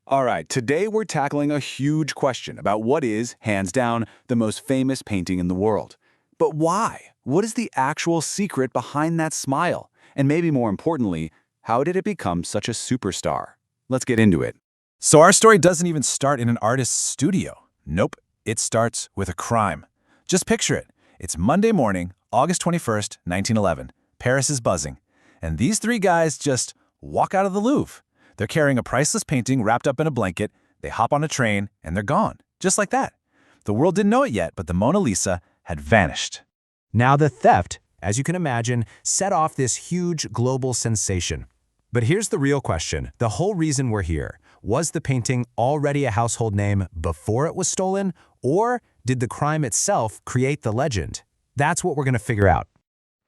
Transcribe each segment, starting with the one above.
All right, today we're tackling a huge question about what is, hands down, the most famous painting in the world. But why? What is the actual secret behind that smile? And maybe more importantly, how did it become such a superstar? Let's get into it. So our story doesn't even start in an artist's studio. Nope, it starts with a crime. Just picture it. It's Monday morning, August 21st, 1911. Paris is buzzing. And these three guys just walk out of the Louvre. They're carrying a priceless painting wrapped up in a blanket, they hop on a train, and they're gone. Just like that. The world didn't know it yet, but the Mona Lisa had vanished. Now the theft, as you can imagine, set off this huge global sensation. But here's the real question. The whole reason we're here. Was the painting already a household name before it was stolen, or did the crime itself create the legend? That's what we're going to figure out.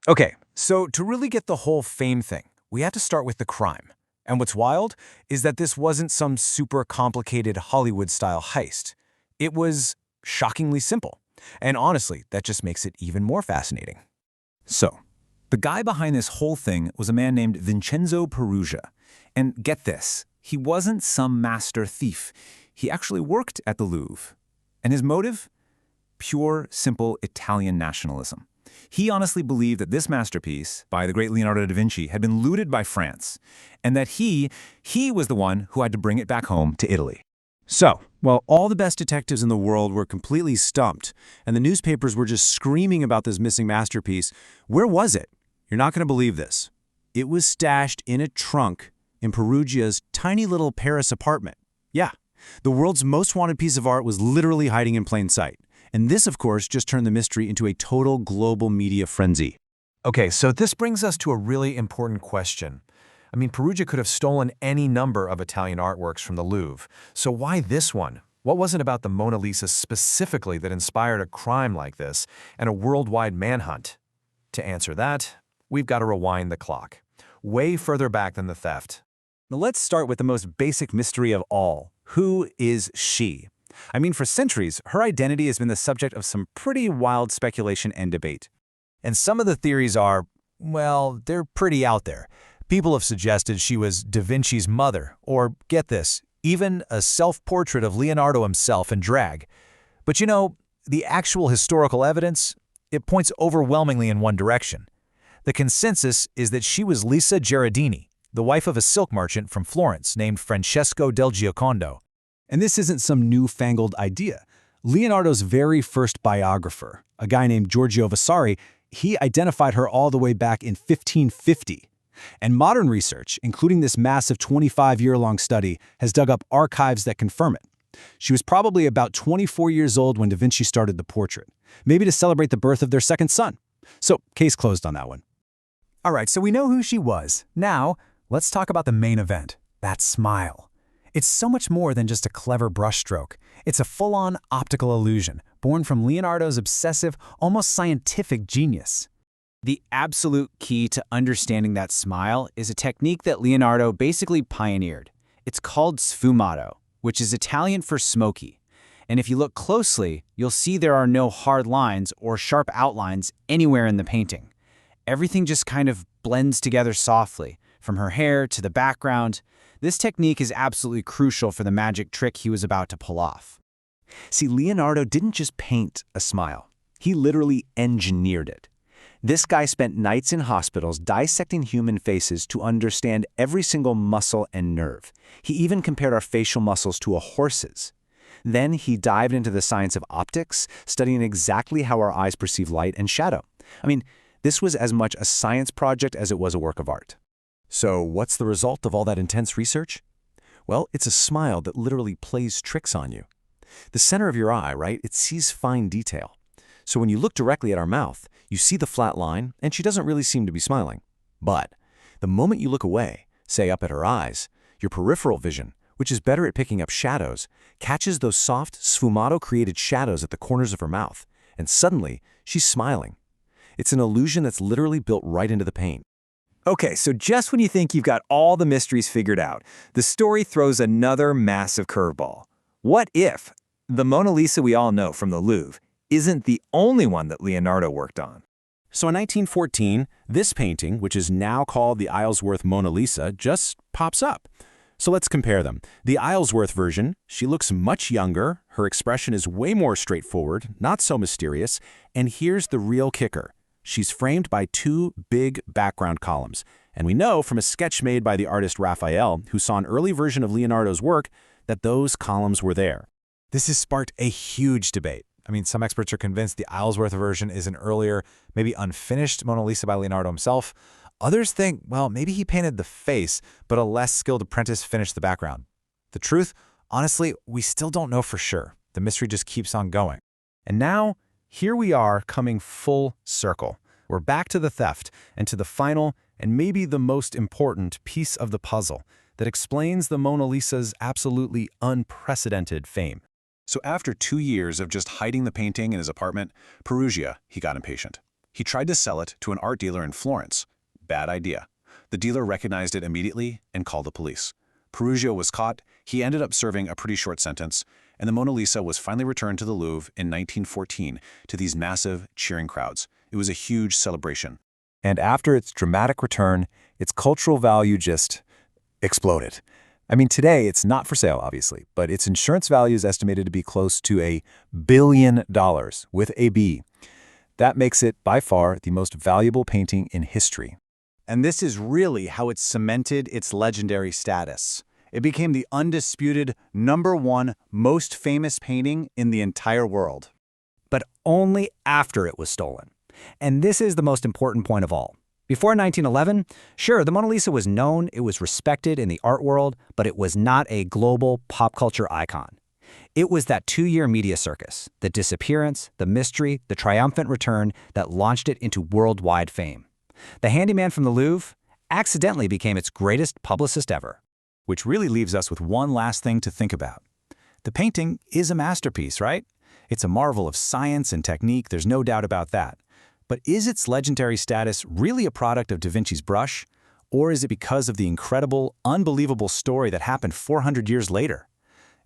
Okay, so to really get the whole fame thing, we have to start with the crime. And what's wild is that this wasn't some super complicated Hollywood-style heist. It was shockingly simple. And honestly, that just makes it even more fascinating. So, the guy behind this whole thing was a man named Vincenzo Peruggia. And get this, he wasn't some master thief. He actually worked at the Louvre. And his motive? Pure, simple Italian nationalism. He honestly believed that this masterpiece by the great Leonardo da Vinci had been looted by France, and that he was the one who had to bring it back home to Italy. So, while all the best detectives in the world were completely stumped, and the newspapers were just screaming about this missing masterpiece, where was it? You're not going to believe this. It was stashed in a trunk in Perugia's tiny little Paris apartment. Yeah, the world's most wanted piece of art was literally hiding in plain sight. And this, of course, just turned the mystery into a total global media frenzy. Okay, so this brings us to a really important question. I mean, Perugia could have stolen any number of Italian artworks from the Louvre. So why this one? What was it about the Mona Lisa specifically that inspired a crime like this and a worldwide manhunt? To answer that, we've got to rewind the clock. Way further back than the theft. Now let's start with the most basic mystery of all. Who is she? I mean, for centuries, her identity has been the subject of some pretty wild speculation and debate. And some of the theories are, well, they're pretty out there. People have suggested she was Da Vinci's mother, or, get this, even a self-portrait of Leonardo himself in drag. But you know, the actual historical evidence, it points overwhelmingly in one direction. The consensus is that she was Lisa Gherardini, the wife of a silk merchant from Florence named Francesco del Giocondo. And this isn't some newfangled idea. Leonardo's very first biographer, a guy named Giorgio Vasari, he identified her all the way back in 1550. And modern research, including this massive 25-year-long study, has dug up archives that confirm it. She was probably about 24 years old when Da Vinci started the portrait, maybe to celebrate the birth of their second son. So, case closed on that one. All right, so we know who she was. Now, let's talk about the main event, that smile. It's so much more than just a clever brushstroke. It's a full-on optical illusion, born from Leonardo's obsessive, almost scientific genius. The absolute key to understanding that smile is a technique that Leonardo basically pioneered. It's called sfumato, which is Italian for smoky. And if you look closely, you'll see there are no hard lines or sharp outlines anywhere in the painting. Everything just kind of blends together softly, from her hair to the background. This technique is absolutely crucial for the magic trick he was about to pull off. See, Leonardo didn't just paint a smile. He literally engineered it. This guy spent nights in hospitals dissecting human faces to understand every single muscle and nerve. He even compared our facial muscles to a horse's. Then he dived into the science of optics, studying exactly how our eyes perceive light and shadow. I mean, this was as much a science project as it was a work of art. So what's the result of all that intense research? Well, it's a smile that literally plays tricks on you. The center of your eye, right, it sees fine detail. So when you look directly at our mouth, you see the flat line, and she doesn't really seem to be smiling. But the moment you look away, say up at her eyes, your peripheral vision, which is better at picking up shadows, catches those soft, sfumato-created shadows at the corners of her mouth, and suddenly, she's smiling. It's an illusion that's literally built right into the paint. Okay, so just when you think you've got all the mysteries figured out, the story throws another massive curveball. What if the Mona Lisa we all know from the Louvre isn't the only one that Leonardo worked on? So in 1914, this painting, which is now called the Isleworth Mona Lisa, just pops up. So let's compare them. The Isleworth version, she looks much younger, her expression is way more straightforward, not so mysterious, and here's the real kicker. She's framed by two big background columns, and we know from a sketch made by the artist Raphael, who saw an early version of Leonardo's work, that those columns were there. This has sparked a huge debate. I mean, some experts are convinced the Isleworth version is an earlier, maybe unfinished Mona Lisa by Leonardo himself. Others think, well, maybe he painted the face, but a less skilled apprentice finished the background. The truth, honestly, we still don't know for sure. The mystery just keeps on going. And now, here we are coming full circle. We're back to the theft and to the final and maybe the most important piece of the puzzle that explains the Mona Lisa's absolutely unprecedented fame. So after 2 years of just hiding the painting in his apartment, Perugia, he got impatient. He tried to sell it to an art dealer in Florence. Bad idea. The dealer recognized it immediately and called the police. Perugia was caught, he ended up serving a pretty short sentence, and the Mona Lisa was finally returned to the Louvre in 1914 to these massive, cheering crowds. It was a huge celebration. And after its dramatic return, its cultural value just exploded. I mean, today it's not for sale, obviously, but its insurance value is estimated to be close to $1 billion, with a B. That makes it, by far, the most valuable painting in history. And this is really how it cemented its legendary status. It became the undisputed #1 most famous painting in the entire world. But only after it was stolen. And this is the most important point of all. Before 1911, sure, the Mona Lisa was known, it was respected in the art world, but it was not a global pop culture icon. It was that 2-year media circus, the disappearance, the mystery, the triumphant return that launched it into worldwide fame. The handyman from the Louvre accidentally became its greatest publicist ever. Which really leaves us with one last thing to think about. The painting is a masterpiece, right? It's a marvel of science and technique, there's no doubt about that. But is its legendary status really a product of Da Vinci's brush? Or is it because of the incredible, unbelievable story that happened 400 years later?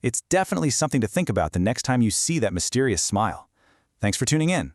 It's definitely something to think about the next time you see that mysterious smile. Thanks for tuning in.